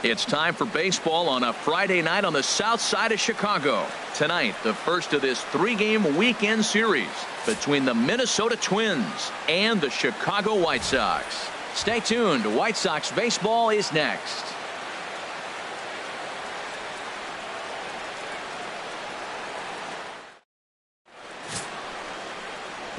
It's time for baseball on a Friday night on the south side of Chicago. Tonight, the first of this three-game weekend series between the Minnesota Twins and the Chicago White Sox. Stay tuned. White Sox baseball is next.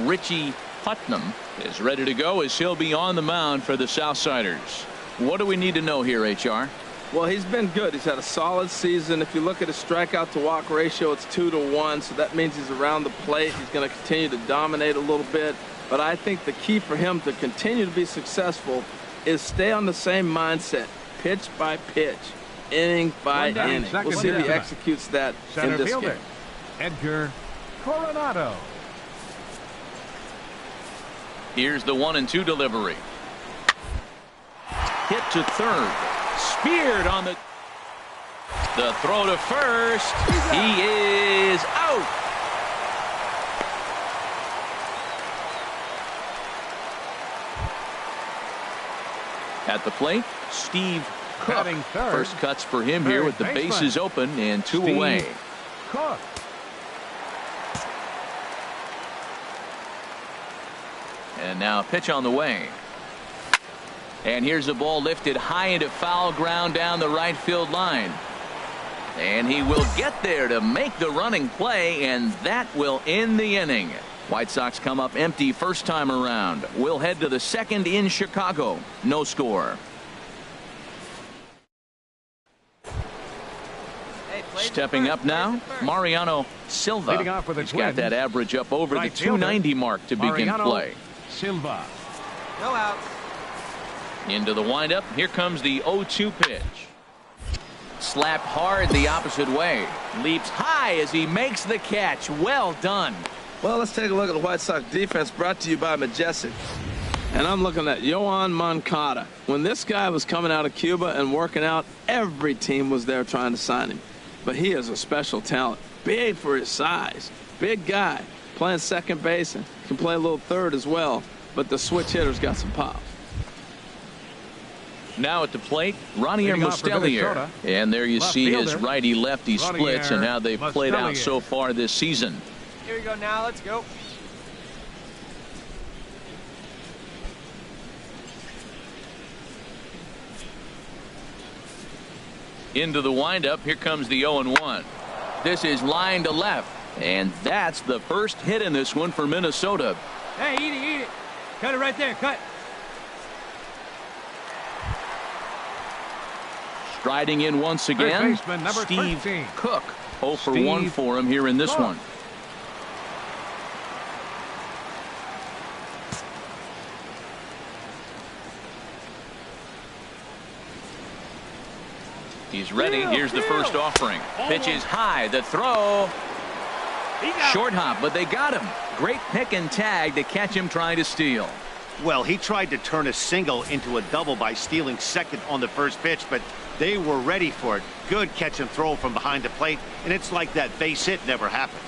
Richie Putnam is ready to go as he'll be on the mound for the Southsiders. What do we need to know here, HR? Well, he's been good. He's had a solid season. If you look at his strikeout to walk ratio, it's 2-to-1, so that means he's around the plate. He's going to continue to dominate a little bit. But I think the key for him to continue to be successful is stay on the same mindset, pitch by pitch, inning by inning. We'll see if he executes that in this game. Edgar Coronado. Here's the 1-2 delivery. Hit to third. Speared on the throw to first. He is out. At the plate, Steve Cook. First cuts for him here with the bases open and two away. Cook. And now a pitch on the way. And here's the ball lifted high into foul ground down the right field line. And he will get there to make the running play, and that will end the inning. White Sox come up empty first time around. We'll head to the second in Chicago. No score. Stepping up now, Mariano Silva. He's got that average up over the 290 mark to begin play. Silva. No outs. Into the windup. Here comes the 0-2 pitch. Slapped hard the opposite way. Leaps high as he makes the catch. Well done. Well, let's take a look at the White Sox defense, brought to you by Majestic. And I'm looking at Yoan Moncada. When this guy was coming out of Cuba and working out, every team was there trying to sign him. But he is a special talent. Big for his size. Big guy. Playing second base and can play a little third as well. But the switch hitter's got some pop. Now at the plate, Ronier Mustelier. And there you see his righty-lefty splits and how they've played out so far this season. Here we go now. Let's go. Into the windup. Here comes the 0-1. This is line to left. And that's the first hit in this one for Minnesota. Hey, eat it. Cut it right there. Cut. Striding in once again, Steve 13. Cook. 0 for 1 for him here in this one. He's ready. Here's the first offering. Pitch is high. The throw. Short hop, but they got him. Great pick and tag to catch him trying to steal. Well, he tried to turn a single into a double by stealing second on the first pitch, but they were ready for it. Good catch and throw from behind the plate, and it's like that base hit never happened.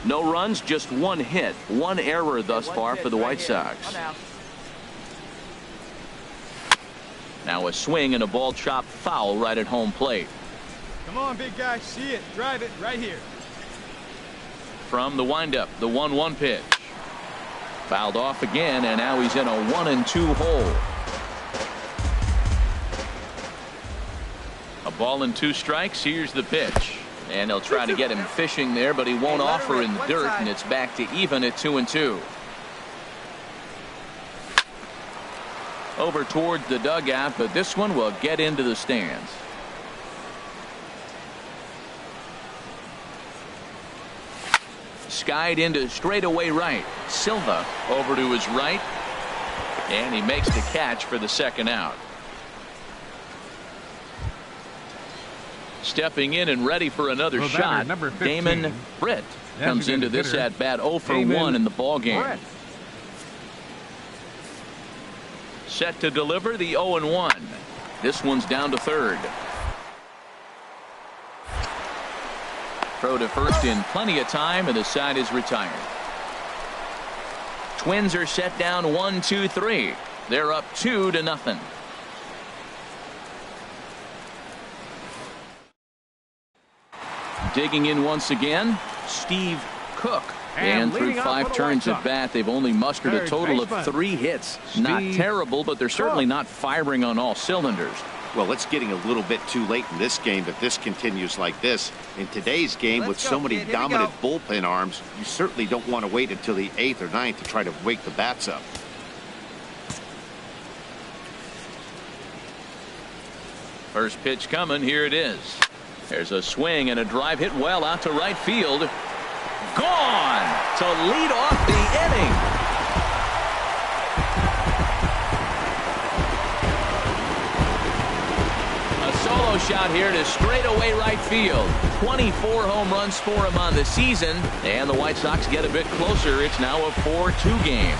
No runs, just one hit. One error thus far for the White Sox. Now a swing and a ball chopped foul right at home plate. Come on, big guy. See it. Drive it right here. From the windup, the 1-1 pitch. Fouled off again, and now he's in a 1-2 hole. A ball and 2 strikes. Here's the pitch. And they'll try to get him fishing there, but he won't offer in the dirt, and it's back to even at 2-2. Over towards the dugout, but this one will get into the stands. Skied into straightaway right. Silva over to his right, and he makes the catch for the second out. Stepping in and ready for another shot, Damon Britt comes into this at bat 0 for 1 in the ball game. Set to deliver the 0-1. This one's down to third. Throw to first in plenty of time, and the side is retired. Twins are set down 1-2-3. They're up 2-0. Digging in once again, Steve Cook. And through 5 turns at bat, they've only mustered a total of 3 hits. Not terrible, but they're certainly not firing on all cylinders. Well, it's getting a little bit too late in this game if this continues like this. In today's game, with so many dominant bullpen arms, you certainly don't want to wait until the 8th or 9th to try to wake the bats up. First pitch coming. Here it is. There's a swing and a drive hit well out to right field. Gone to lead off the inning. A solo shot here to straightaway right field. 24 home runs for him on the season, and the White Sox get a bit closer. It's now a 4-2 game.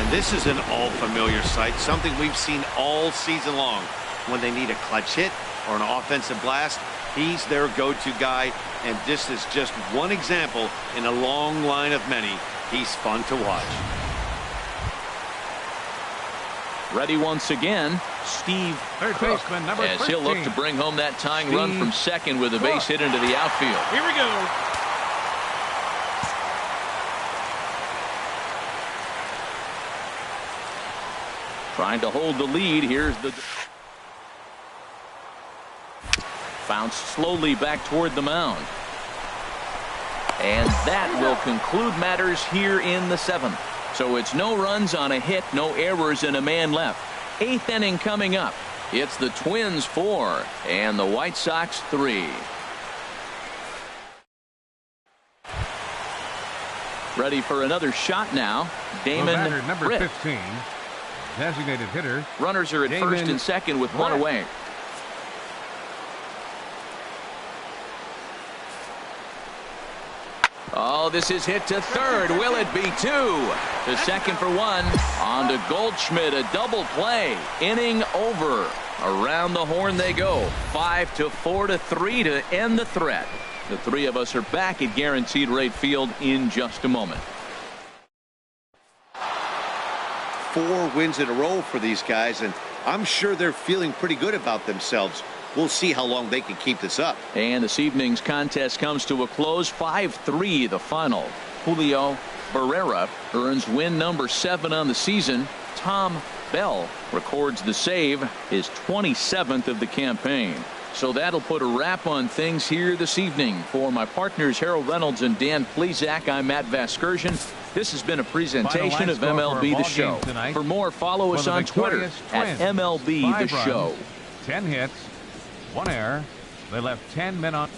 This is an all-familiar sight, something we've seen all season long. When they need a clutch hit or an offensive blast, he's their go-to guy, and this is just one example in a long line of many. He's fun to watch. Ready once again, Steve Cook, as he'll look to bring home that tying run from second with a base hit into the outfield. Here we go. Trying to hold the lead. Here's the bounce slowly back toward the mound. And that will conclude matters here in the 7th. So it's no runs on a hit, no errors, and a man left. 8th inning coming up. It's the Twins 4 and the White Sox 3. Ready for another shot now. Damon number Britt. 15. Designated hitter. Runners are at first and second with one away. Oh, this is hit to third. Will it be 2? To second for 1. On to Goldschmidt. A double play. Inning over. Around the horn they go. 5-4-3 to end the threat. The 3 of us are back at Guaranteed Rate Field in just a moment. 4 wins in a row for these guys, and I'm sure they're feeling pretty good about themselves. We'll see how long they can keep this up. And this evening's contest comes to a close. 5-3 the final. Julio Barrera earns win number 7 on the season. Tom Bell records the save, his 27th of the campaign. So that'll put a wrap on things here this evening. For my partners Harold Reynolds and Dan Plesac, I'm Matt Vasgersian. This has been a presentation of MLB The Show. For more, follow us on Twitter at MLB The Show. 10 hits, 1 error. They left 10 men on.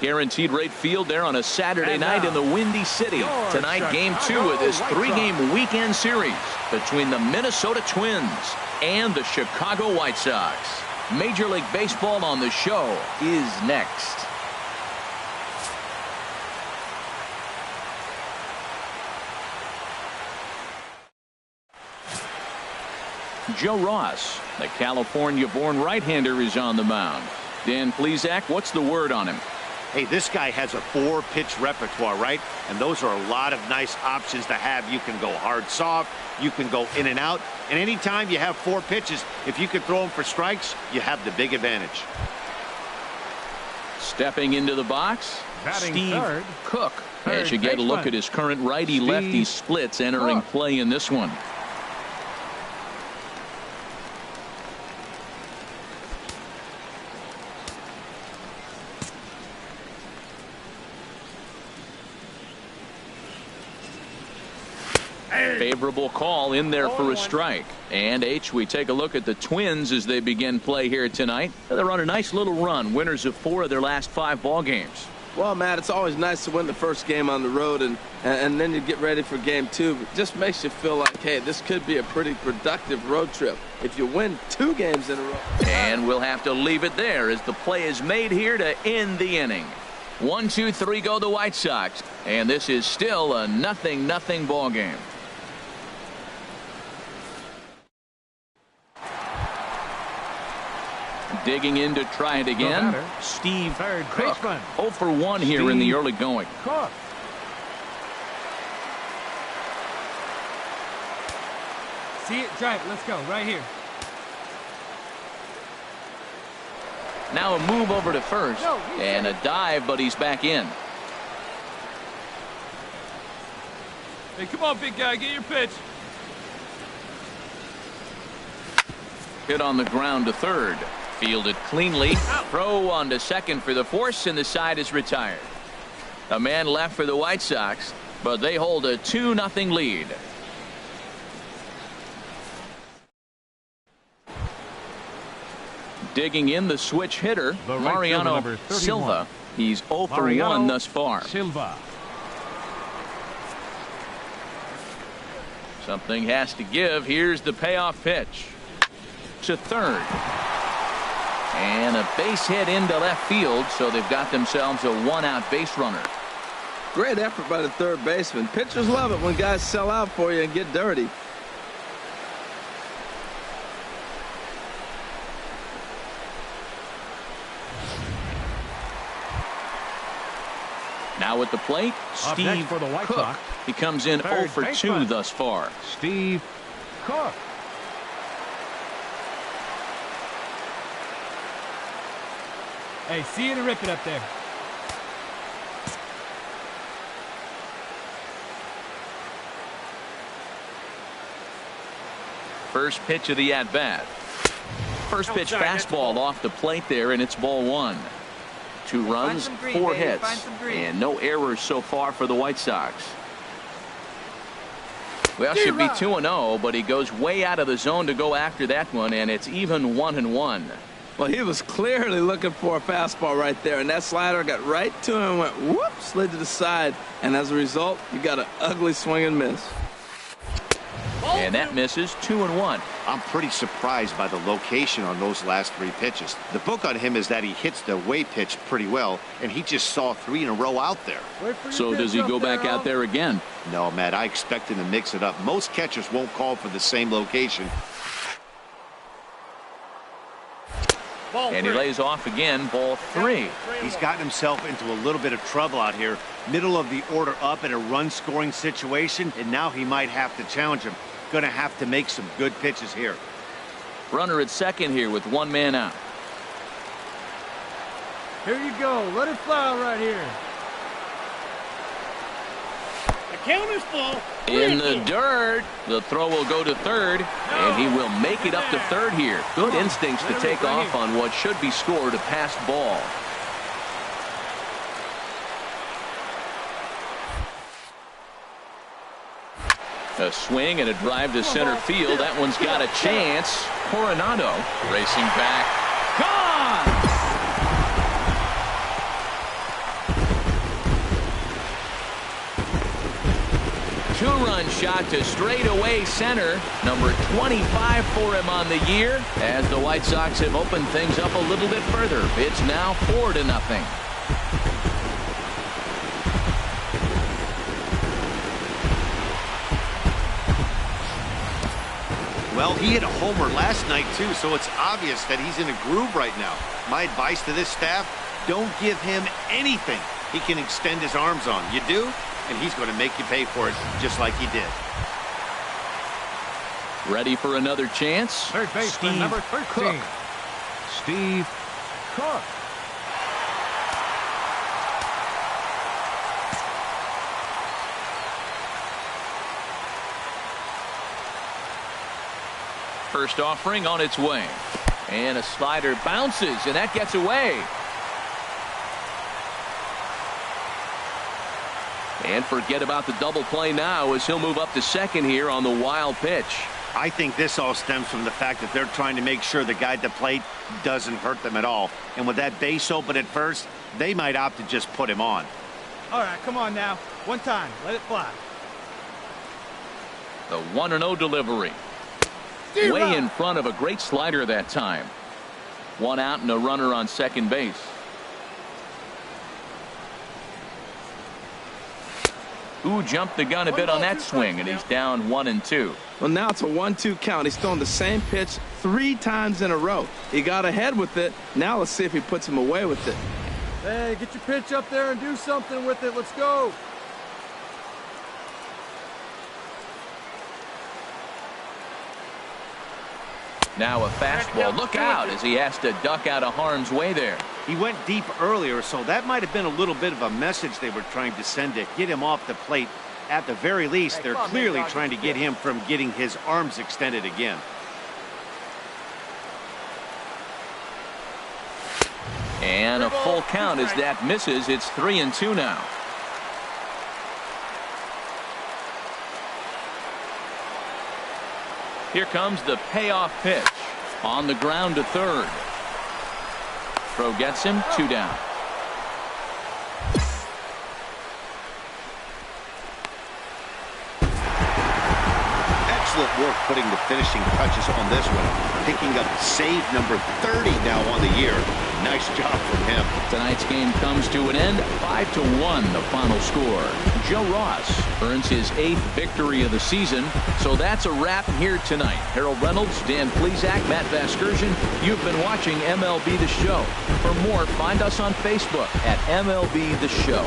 Guaranteed Rate Field there on a Saturday night in the Windy City. Tonight, Game 2 of this 3-game weekend series between the Minnesota Twins and the Chicago White Sox. Major League Baseball on the Show is next. Joe Ross, the California-born right-hander, is on the mound. Dan Plesac, what's the word on him? Hey, this guy has a 4-pitch repertoire, right? And those are a lot of nice options to have. You can go hard, soft. You can go in and out. And anytime you have 4 pitches, if you can throw them for strikes, you have the big advantage. Stepping into the box, Batting Steve third. Cook. Third As you get a look baseman. at his current righty-lefty splits entering play in this one. Favorable call in there for a strike. And H, we take a look at the Twins as they begin play here tonight. They're on a nice little run, winners of 4 of their last 5 ball games. Well, Matt, it's always nice to win the first game on the road, and then you get ready for game 2. It just makes you feel like, hey, this could be a pretty productive road trip if you win 2 games in a row. And we'll have to leave it there as the play is made here to end the inning. 1-2-3 go the White Sox, and this is still a 0-0 ball game. Digging in to try it again. Steve Cook. 0 for 1 here in the early going. Cook. See it, drive it. Let's go. Right here. Now a move over to first. And a dive, but he's back in. Hey, come on, big guy. Get your pitch. Hit on the ground to third. Fielded cleanly. Throw on to second for the force, and the side is retired. A man left for the White Sox, but they hold a 2-0 lead. Digging in the switch hitter, Mariano Silva. He's 0 for 1 thus far. Silva. Something has to give. Here's the payoff pitch. To third. And a base hit into left field, so they've got themselves a 1-out base runner. Great effort by the third baseman. Pitchers love it when guys sell out for you and get dirty. Now at the plate, Steve for the White Cook. Sox. He comes in 0 for 2 thus far. Steve Cook. Hey, see you to rip it up there. First pitch of the at-bat. First pitch fastball off the plate there, and it's ball 1. 2 runs, 4 hits, and no errors so far for the White Sox. Well, should be 2-0, but he goes way out of the zone to go after that one, and it's even 1-1. Well, he was clearly looking for a fastball right there, and that slider got right to him and went whoop, slid to the side, and as a result, you got an ugly swing and miss. And that misses. 2-1. I'm pretty surprised by the location on those last 3 pitches. The book on him is that he hits the away pitch pretty well, and he just saw 3 in a row out there. So does he go back out there again? No, Matt, I expect him to mix it up. Most catchers won't call for the same location. And he lays off again, ball 3. He's gotten himself into a little bit of trouble out here. Middle of the order up in a run-scoring situation, and now he might have to challenge him. Going to have to make some good pitches here. Runner at second here with 1 man out. Here you go. Let it fly right here. The counter's full. In the dirt. The throw will go to third, and he will make it up to third here. Good instincts to take off on what should be scored a passed ball. A swing and a drive to center field. That one's got a chance. Coronado racing back. Gone! Two-run shot to straightaway center. Number 25 for him on the year, as the White Sox have opened things up a little bit further. It's now 4-0. Well, he hit a homer last night, too, so it's obvious that he's in a groove right now. My advice to this staff, don't give him anything he can extend his arms on. You do, and he's going to make you pay for it, just like he did. Ready for another chance? Third baseman, number 13. Cook. Steve Cook. First offering on its way. And a slider bounces, and that gets away. And forget about the double play now as he'll move up to second here on the wild pitch. I think this all stems from the fact that they're trying to make sure the guy at the plate doesn't hurt them at all. And with that base open at first, they might opt to just put him on. All right, come on now. One time. Let it fly. The 1-0 delivery. Way in front of a great slider that time. 1 out and a runner on second base. Who jumped the gun a bit on that swing, and he's down 1-2. Well, now it's a 1-2 count. He's throwing the same pitch 3 times in a row. He got ahead with it. Now let's see if he puts him away with it. Hey, get your pitch up there and do something with it. Let's go. Now a fastball. Look out as he has to duck out of harm's way there. He went deep earlier, so that might have been a little bit of a message they were trying to send to get him off the plate. At the very least, they're clearly trying to get him from getting his arms extended again. And a full count as that misses. It's 3-2 now. Here comes the payoff pitch. On the ground to third. Throw gets him, 2 down. Excellent work putting the finishing touches on this one. Picking up save number 30 now on the year. Nice job from him. Tonight's game comes to an end. 5-1 the final score. Joe Ross earns his 8th victory of the season. So that's a wrap here tonight. Harold Reynolds, Dan Plesac, Matt Vasgersian. You've been watching MLB The Show. For more, find us on Facebook at MLB The Show.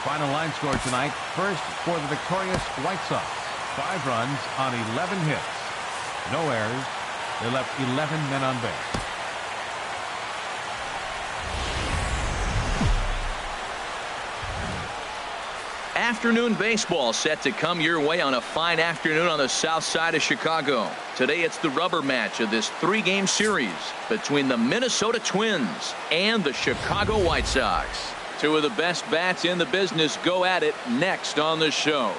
Final line score tonight. First for the victorious White Sox. 5 runs on 11 hits. No errors. They left 11 men on base. Afternoon baseball set to come your way on a fine afternoon on the south side of Chicago. Today it's the rubber match of this 3-game series between the Minnesota Twins and the Chicago White Sox. 2 of the best bats in the business go at it next on the show.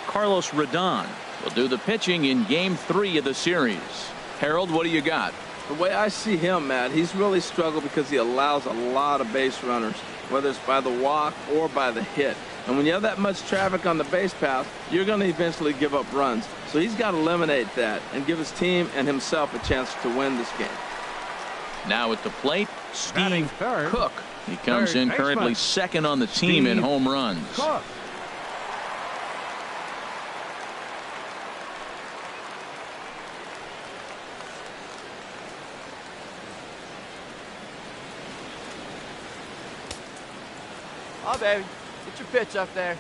Carlos Rodon will do the pitching in Game 3 of the series. Harold, what do you got? The way I see him, Matt, he's really struggled because he allows a lot of base runners, whether it's by the walk or by the hit. And when you have that much traffic on the base path, you're going to eventually give up runs. So he's got to eliminate that and give his team and himself a chance to win this game. Now at the plate, Batting Steve third. Cook. He comes Third in currently baseman. 2nd on the team in Steve home runs. Cook. Oh, baby. Get your pitch up there.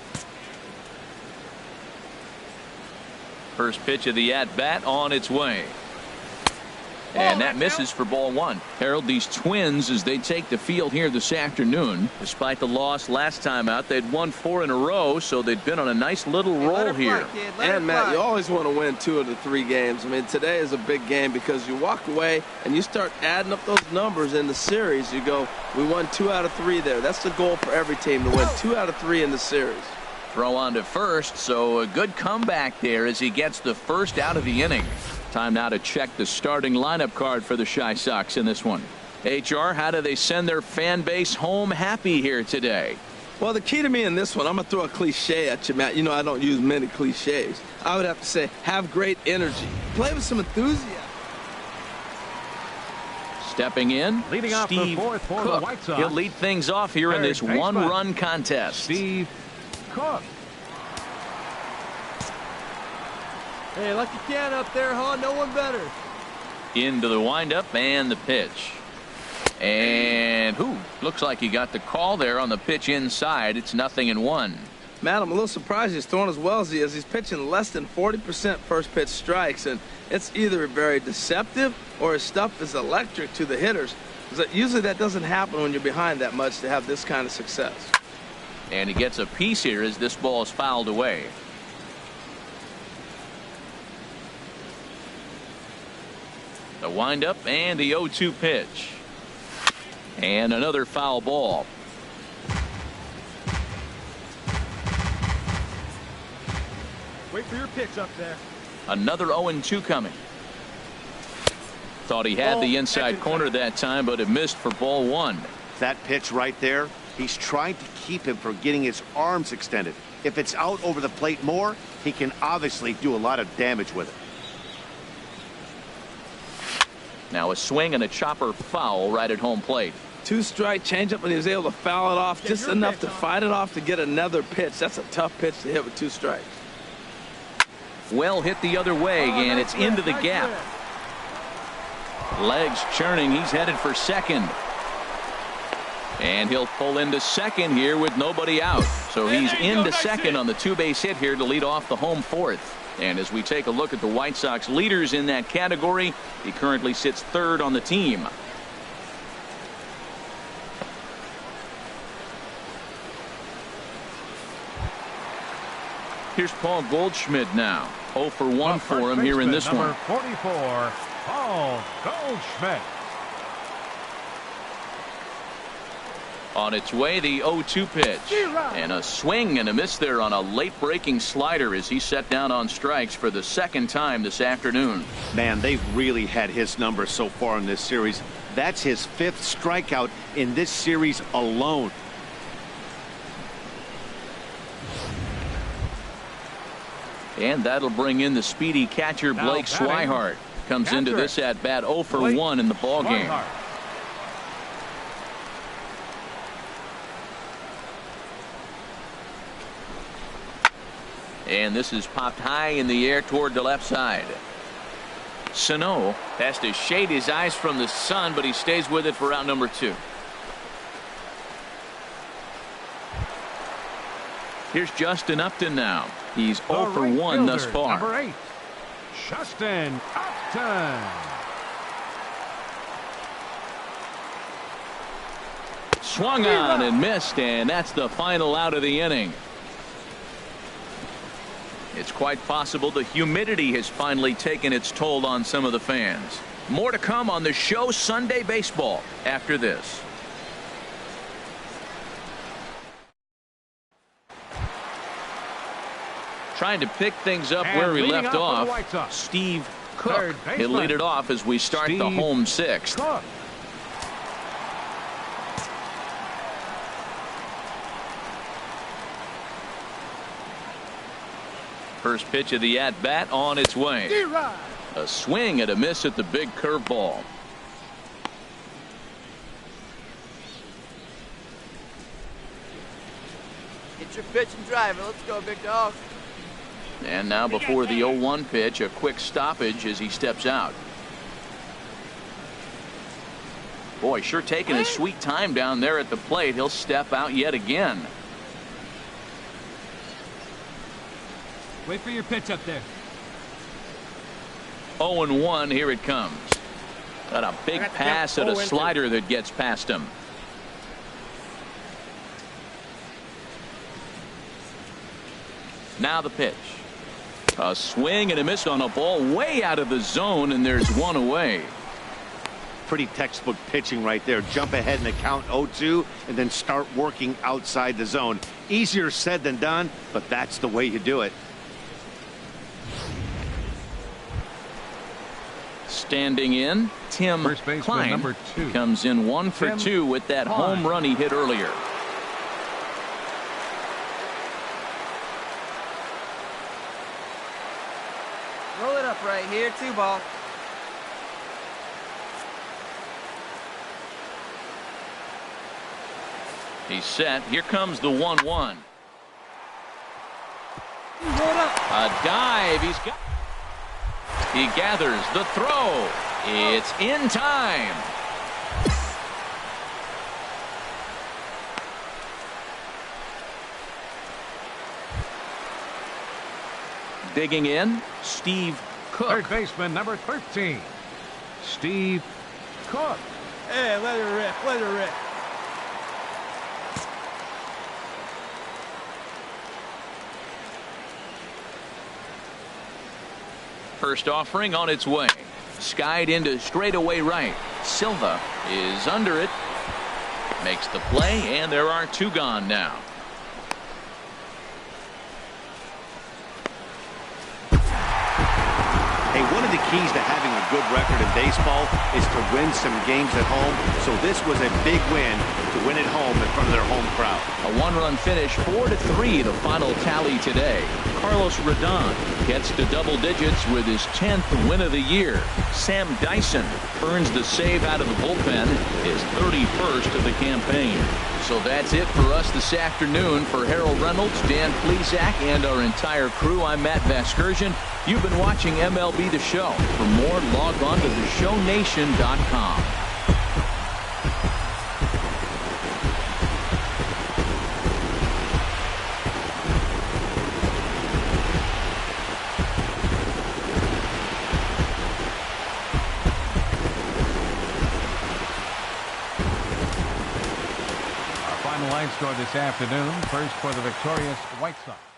First pitch of the at-bat on its way. And that misses for ball 1. Harold, these Twins, as they take the field here this afternoon, despite the loss last time out, they'd won 4 in a row, so they'd been on a nice little roll here. And, Matt, you always want to win 2 of the 3 games. I mean, today is a big game because you walk away and you start adding up those numbers in the series. You go, we won 2 out of 3 there. That's the goal for every team, to win 2 out of 3 in the series. Throw on to first, so a good comeback there as he gets the first out of the inning. Time now to check the starting lineup card for the Chi Sox in this one. HR, how do they send their fan base home happy here today? Well, the key to me in this one, I'm going to throw a cliche at you, Matt. You know I don't use many cliches. I would have to say, have great energy. Play with some enthusiasm. Stepping in, Leading off the Steve 4th for Cook. the White Sox. He'll lead things off here in Third this baseman. one-run contest. Steve Cook. Hey, lucky can up there, huh? No one better. Into the windup and the pitch. And looks like he got the call there on the pitch inside. It's 0-1. Matt, I'm a little surprised he's throwing as well as he is. He's pitching less than 40% first pitch strikes, and it's either very deceptive or his stuff is electric to the hitters. Usually that doesn't happen when you're behind that much to have this kind of success. And he gets a piece here as this ball is fouled away. The windup and the 0-2 pitch. And another foul ball. Wait for your pitch up there. Another 0-2 coming. Thought he had the inside corner that time, but it missed for ball one. That pitch right there, he's trying to keep him from getting his arms extended. If it's out over the plate more, he can obviously do a lot of damage with it. Now a swing and a chopper foul right at home plate. 2-strike changeup, and he was able to foul it off just enough to fight it off to get another pitch. That's a tough pitch to hit with 2 strikes. Well hit the other way, and it's into the gap. Legs churning. He's headed for second. And he'll pull into second here with nobody out. So he's into second on the 2-base hit here to lead off the home fourth. And as we take a look at the White Sox leaders in that category, he currently sits third on the team. Here's Paul Goldschmidt now. 0 for 1 for him here in this one. Number 44, Paul Goldschmidt. On its way, the 0-2 pitch. And a swing and a miss there on a late breaking slider as he set down on strikes for the second time this afternoon. Man, they've really had his number so far in this series. That's his 5th strikeout in this series alone. And that'll bring in the speedy catcher Blake Swihart. Comes into this at bat 0 for 1 in the ball game. And this is popped high in the air toward the left side. Sano has to shade his eyes from the sun, but he stays with it for out number 2. Here's Justin Upton now. He's 0 for 1 thus far. Number 8, Justin Upton. Swung on and missed, and that's the final out of the inning. It's quite possible the humidity has finally taken its toll on some of the fans. More to come on the show Sunday Baseball after this. Trying to pick things up where we left off, Steve Cook. He'll lead it off as we start the home 6th. Cook. First pitch of the at-bat on its way. A swing and a miss at the big curveball. Get your pitch and drive it. Let's go, big dog. And now before the 0-1 pitch, a quick stoppage as he steps out. Boy, sure taking his sweet time down there at the plate. He'll step out yet again. Wait for your pitch up there. 0-1, here it comes. Got a big pass at a slider that gets past him. Now the pitch. A swing and a miss on a ball way out of the zone, and there's one away. Pretty textbook pitching right there. Jump ahead in the count 0-2 and then start working outside the zone. Easier said than done, but that's the way you do it. Standing in, Tim Klein number 2. comes in 1 for 2 with that home run he hit earlier. Roll it up right here, 2 ball. He's set. Here comes the 1-1. A dive. He gathers the throw. It's in time. Digging in, Steve Cook. Third baseman number 13, Steve Cook. Hey, let her rip. Let her rip. First offering on its way. Skied into straightaway right. Silva is under it. Makes the play, and there are 2 gone now. Hey, One of the keys to having a good record in baseball is to win some games at home. So this was a big win to win at home in front of their home crowd. A one-run finish, 4-3, the final tally today. Carlos Rodon gets to double digits with his 10th win of the year. Sam Dyson earns the save out of the bullpen, his 31st of the campaign. So that's it for us this afternoon. For Harold Reynolds, Dan Plesac, and our entire crew, I'm Matt Vasgersian. You've been watching MLB The Show. For more, log on to theshownation.com. Line score this afternoon. First for the victorious White Sox.